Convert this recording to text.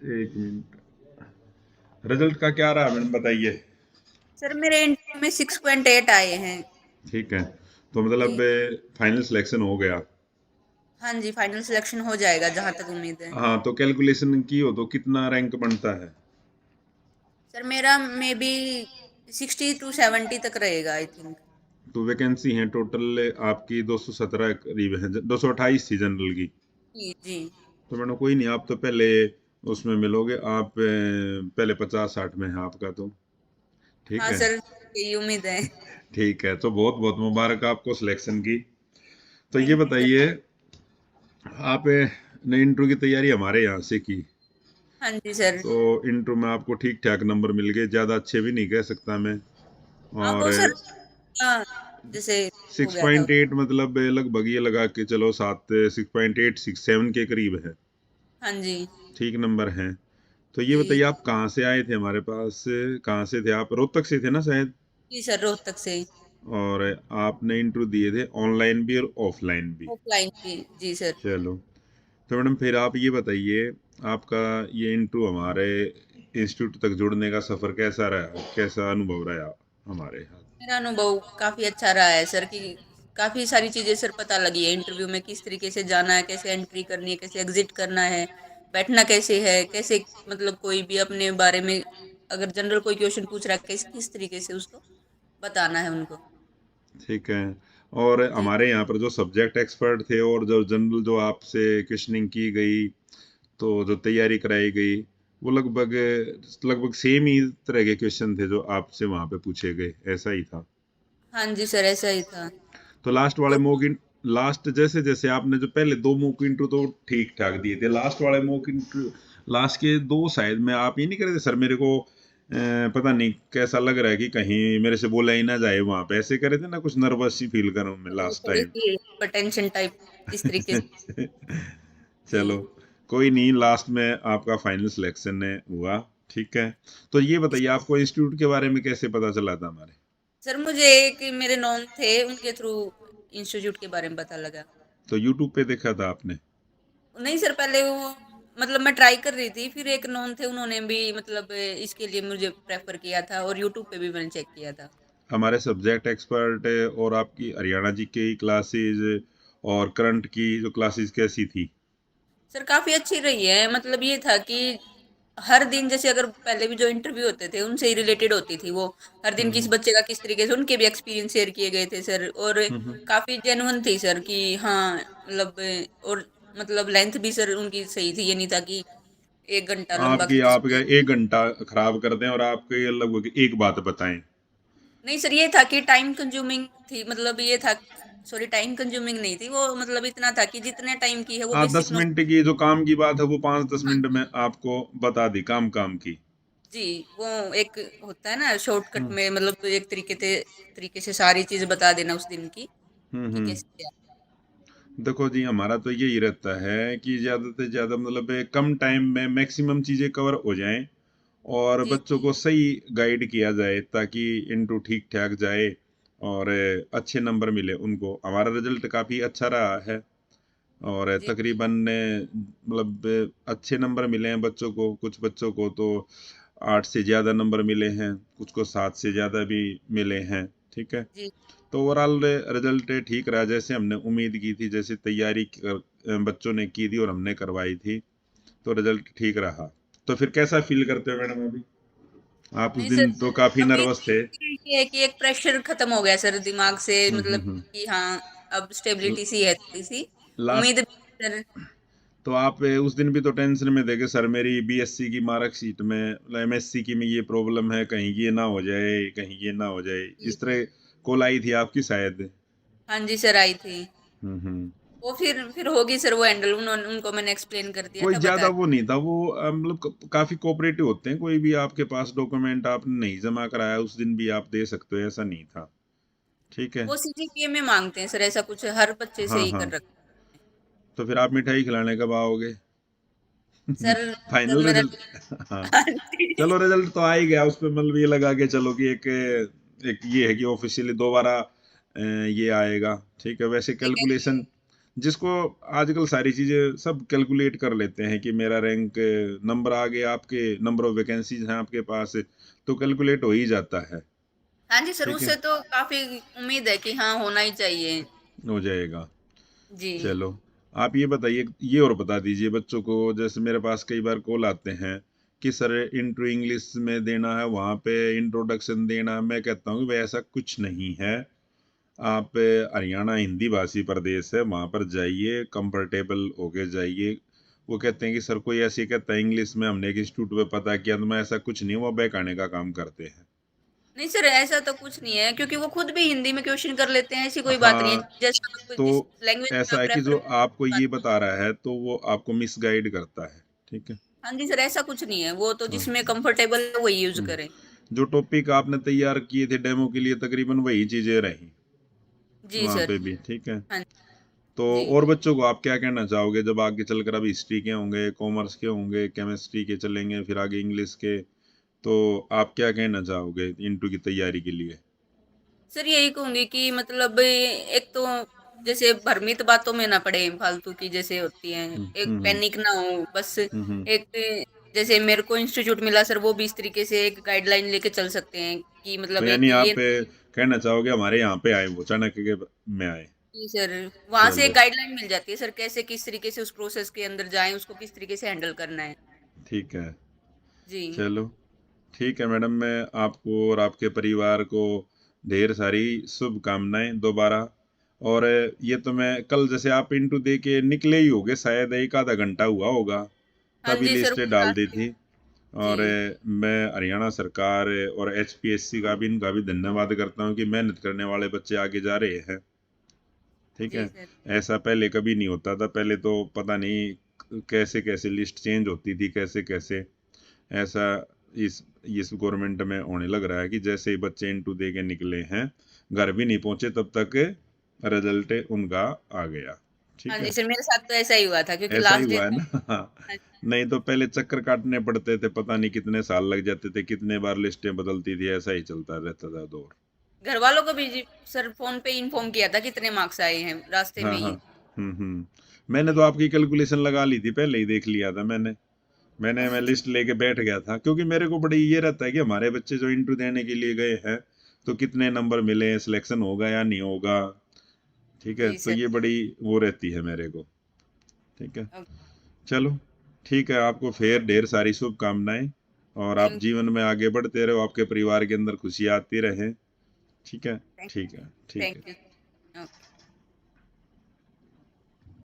एक minute, result का क्या रहा मैडम बताइए। सर मेरे इंटरव्यू में 6.8 आए हैं। ठीक है, तो मतलब जी। फाइनल सिलेक्शन हो गया। हाँ जी, फाइनल सिलेक्शन हो जाएगा जहां तक उम्मीद है। हाँ, तो कैलकुलेशन की हो तो कितना रैंक बनता है? सर मेरा मे बी 60 to 70 तक रहेगा आई थिंक। तो वैकेंसी है टोटल आपकी 217 करीब है, 228 थी जनरल की। जी जी। तो मैडम कोई नहीं, आप तो पहले उसमें मिलोगे, आप पहले 50-60 में है आपका तो। ठीक हाँ है। सर, यही उम्मीद है। ठीक है, तो बहुत बहुत मुबारक आपको सिलेक्शन की। तो ये थैंक यू सर। बताइए, आप ने इंटरव्यू की तैयारी हमारे यहाँ से की, हाँ जी सर। तो इंटरव्यू में आपको ठीक ठाक नंबर मिल गए, ज़्यादा अच्छे भी नहीं कह सकता मैं। हाँ और वो सर, हाँ, जैसे हो सिक्स गया था। पॉइंट एट मतलब लगभग ये लगा के चलो, 6.8 6 7 के करीब है। हाँ जी। ठीक नंबर है। तो ये बताइए, जी आप कहाँ से आए थे हमारे पास? कहाँ से थे आप? रोहतक से थे ना शायद? जी सर, रोहतक से। और आपने इंटरव्यू दिए थे ऑनलाइन भी और ऑफलाइन भी? ऑफलाइन भी जी सर। चलो, तो मैडम फिर आप ये बताइए, आपका ये इंटरव्यू हमारे इंस्टीट्यूट तक जुड़ने का सफ़र कैसा रहा, कैसा अनुभव रहा हमारे साथ? मेरा अनुभव काफी अच्छा रहा है सर, कि काफी सारी चीजें सर पता लगी है इंटरव्यू में, किस तरीके से जाना है, कैसे एंट्री करनी है, कैसे एग्जिट करना है, बैठना कैसे है, कैसे मतलब कोई भी अपने बारे में अगर जनरल कोई क्वेश्चन पूछ रहा है, किस किस तरीके से उसको बताना है उनको। ठीक है। और जी। हमारे यहाँ पर जो सब्जेक्ट एक्सपर्ट थे और जो जनरल जो आपसे क्वेश्चनिंग की गई, तो जो तैयारी कराई गई, वो लगभग लगभग सेम ही तरह के क्वेश्चन थे जो आपसे वहाँ पे पूछे गए, ऐसा ही था? हाँ जी सर, ऐसा ही था। तो लास्ट वाले और मॉक इन लास्ट जैसे जैसे आपने जो पहले दो मॉक इंटरव्यू तो ठीक ठाक दिए थे, लास्ट वाले मॉक इंटरव्यू, लास्ट के दो शायद में आप ये नहीं करे थे सर, मेरे को पता नहीं कैसा लग रहा है कि कहीं मेरे से बोला ही ना जाए, वहां पे ऐसे करे थे ना, कुछ नर्वस ही फील कर रहा हूं मैं वो लास्ट थोड़ी टाइम। सी टेंशन टाइप इस तरीके से। चलो, जी। कोई नहीं, लास्ट में आपका फाइनल सिलेक्शन है हुआ। ठीक है, तो ये बताइए, आपको इंस्टीट्यूट के बारे में कैसे पता चला था हमारे? सर मुझे एक मेरे नॉन थे, उनके थ्रू इंस्टीट्यूट के बारे में पता लगा। तो यूट्यूब पे देखा था आपने? नहीं सर, पहले वो मतलब मैं ट्राई कर रही थी, फिर एक नॉन थे, उन्होंने भी मतलब इसके लिए मुझे प्रेफर किया था, और यूट्यूब पे भी मैंने चेक किया था। हमारे सब्जेक्ट एक्सपर्ट और आपकी हरियाणा जी की क्लासेस और करंट की जो क्लासेस कैसी थी? सर काफी अच्छी रही है, मतलब ये था कि हर दिन जैसे अगर पहले भी जो इंटरव्यू होते थे उनसे ही रिलेटेड होती थी वो, हर दिन किस हम्म बच्चे का किस तरीके से उनके भी एक्सपीरियंस शेयर किए गए थे सर, और हम्म। काफी जेन्युइन थी सर, कि हाँ मतलब, और मतलब लेंथ भी सर उनकी सही थी, ये नहीं था कि 1 घंटा लंबा आपकी आपका खींचते। 1 घंटा खराब कर दें और आपके लगभग एक बात बताएं। नहीं सर, ये था कि टाइम कंज्यूमिंग थी, मतलब ये था, सॉरी, टाइम कंज्यूमिंग नहीं थी वो, मतलब इतना था कि जितने टाइम की है वो हाँ, दस बेसिक नॉलेज। मिनट की जो काम की बात है वो 5-10 मिनट हाँ में आपको बता दी, काम काम की। जी। वो एक होता है ना शॉर्टकट हम्म में, मतलब तो एक तरीके से सारी चीज बता देना उस दिन की, कि हम्म। कैसे क्या। देखो जी, हमारा तो यही रहता है कि ज़्यादा से ज़्यादा मतलब कम टाइम में मैक्सिमम चीज़ें कवर हो जाएं और जी बच्चों को सही गाइड किया जाए ताकि इंटू ठीक ठाक जाए और अच्छे नंबर मिले उनको। हमारा रिजल्ट काफ़ी अच्छा रहा है और जी। तकरीबन मतलब अच्छे नंबर मिले हैं बच्चों को, कुछ बच्चों को तो 8 से ज़्यादा नंबर मिले हैं, कुछ को 7 से ज़्यादा भी मिले हैं। ठीक है, जी। तो ओवरऑल रिजल्ट ठीक रहा, जैसे हमने उम्मीद की थी, जैसे तैयारी बच्चों ने की थी और हमने करवाई थी, तो रिजल्ट ठीक रहा। तो फिर कैसा फील करते हो मैडम अभी? आप उस नहीं सर, दिन तो काफ़ी अभी नर्वस थे। ये है कि एक प्रेशर खत्म हो गया सर दिमाग से, मतलब हम्म। कि हाँ, अब स्टेबिलिटी सी है थोड़ी सी, लास्ट, उम्मीद भी सर। तो आप उस दिन भी तो टेंशन में थे कि सर मेरी बीएससी की मार्कशीट में, मतलब एमएससी की में ये प्रॉब्लम है, कहीं ये ना हो जाए, कहीं ये ना हो जाए, जी। इस तरह कॉल आई थी आपकी शायद? हाँ जी सर, आई थी। हम्म। वो फिर होगी सर, वो हैंडल उन्होंने, उनको मैंने एक्सप्लेन कर दिया कोई था, ज्यादा बता वो दिया। नहीं था वो, मतलब काफी कोऑपरेटिव होते हैं, कोई भी आपके पास डॉक्यूमेंट आपने नहीं जमा कराया उस दिन भी आप दे सकते हो, ऐसा नहीं था। ठीक है। वो सीजीपीए में मांगते हैं सर, ऐसा कुछ हर बच्चे से हाँ ही कर हाँ, रखा है। तो फिर आप मिठाई खिलाने कब आओगे? सर जब फाइनल मेरा रिजल्ट, हाँ, हाँ जी। चलो रिजल्ट तो आ ही गया, उस पर मतलब ये लगा के चलो कि एक एक ये है कि ऑफिशियली दोबारा ये आएगा। ठीक है, वैसे ठीक है। कैलकुलेशन जिसको आजकल सारी चीजें सब कैलकुलेट कर लेते हैं कि मेरा रैंक नंबर आ गया, आपके नंबर ऑफ वैकेंसीज हैं आपके पास, तो कैलकुलेट हो ही जाता है। हाँ जी सर, ठीक है, उससे तो काफी उम्मीद है कि हाँ होना ही चाहिए। हो जाएगा। जी। चलो, आप ये बताइए, ये और बता दीजिए बच्चों को, जैसे मेरे पास कई बार कॉल आते हैं कि सर इंट्रो इंग्लिश में देना है, वहाँ पे इंट्रोडक्शन देना है। मैं कहता हूँ कि भाई ऐसा कुछ नहीं है। आप हरियाणा हिंदी भाषी प्रदेश है, वहाँ पर जाइए, कंफर्टेबल होके जाइए। वो कहते हैं कि सर कोई ऐसे कहता है इंग्लिश में, हमने एक इंस्टीट्यूट पे पता किया, तो मैं ऐसा कुछ नहीं, वो बहकाने का काम करते हैं। नहीं सर, ऐसा तो कुछ नहीं है, क्योंकि वो खुद भी हिंदी में क्वेश्चन कर लेते हैं, ऐसी कोई बात नहीं है। हाँ, जैसा आपको तो जिस लैंग्वेज में ऐसा आप है कि जो प्रेफर आपको ये बात बता रहा है तो वो आपको मिसगाइड करता है। ठीक है। हाँ जी सर, ऐसा कुछ नहीं है, वो तो हाँ। जिसमें कंफर्टेबल है वही यूज हम्म। करें। जो टॉपिक आपने तैयार किए थे डेमो के लिए, तकरीबन वही चीजें रही जी वहां सर। पे भी। ठीक है। हाँ तो जी। और बच्चों को आप क्या कहना चाहोगे, जब आगे चलकर अब हिस्ट्री के होंगे, कॉमर्स के होंगे, केमिस्ट्री के चलेंगे, फिर आगे इंग्लिश के, तो आप क्या कहना चाहोगे इंटू की तैयारी के लिए? सर यही कहूंगी कि मतलब एक तो जैसे भ्रमित बातों में ना पड़े फालतू की जैसे होती हैं, एक हम्म। पैनिक ना हो बस। हम्म। एक जैसे मेरे को इंस्टीट्यूट मिला सर, वो भी इस तरीके से एक गाइडलाइन लेके चल सकते हैं कि तो मतलब एक यानी ये। आप कहना चाहोगे हमारे यहाँ पे आए, वो चाणक्य के में आए। जी सर, वहां से एक चलो, गाइडलाइन मिल जाती है सर, कैसे किस तरीके से उस प्रोसेस के अंदर जाएं, उसको किस तरीके से हैंडल करना है। ठीक है। जी। चलो, ठीक है मैडम, मैं आपको और आपके परिवार को ढेर सारी शुभकामनाएं दोबारा। और ये तो मैं कल, जैसे आप इंटू दे के निकले ही होगे, शायद एक आधा घंटा हुआ होगा, हाँ तभी जी सर, लिस्ट वो डाल दी लास्ट। थी। जी। और मैं हरियाणा सरकार और एचपीएससी का भी, इनका भी धन्यवाद करता हूँ कि मेहनत करने वाले बच्चे आगे जा रहे हैं। ठीक है। जी सर। ऐसा पहले कभी नहीं होता था, पहले तो पता नहीं कैसे कैसे लिस्ट चेंज होती थी, कैसे कैसे। ऐसा इस इस गवर्नमेंट में होने लग रहा है कि जैसे ही बच्चे इंटू दे के निकले हैं, घर भी नहीं पहुंचे तब तक रिजल्ट उनका आ गया। हाँ ठीक जी है। सर, मेरे साथ तो ऐसा ही हुआ था, क्योंकि ऐसा ही लास्ट हुआ डेट। है ना। नहीं तो पहले चक्कर काटने पड़ते थे, पता नहीं कितने साल लग जाते थे, कितने बार लिस्टें बदलती थी, ऐसा ही चलता रहता था दौर। घर वालों को भी जी सर फोन पे इन्फॉर्म किया था कितने मार्क्स आए हैं रास्ते हाँ में हाँ। ही। मैंने तो आपकी कैलकुलेशन लगा ली थी, पहले ही देख लिया था मैंने। मैं लिस्ट लेके बैठ गया था, क्योंकि मेरे को बड़ी ये रहता है कि हमारे बच्चे जो इंटरव्यू देने के लिए गए हैं, तो कितने नंबर मिले, सिलेक्शन होगा या नहीं होगा। ठीक है, जी तो सर। ये बड़ी वो रहती है मेरे को। ठीक है। चलो, ठीक है, आपको फिर ढेर सारी शुभकामनाएं, और आप थैंक जीवन में आगे बढ़ते रहो, आपके परिवार के अंदर खुशियाँ आती रहे। ठीक है। थैंक ठीक है। ठीक थैंक है। यू।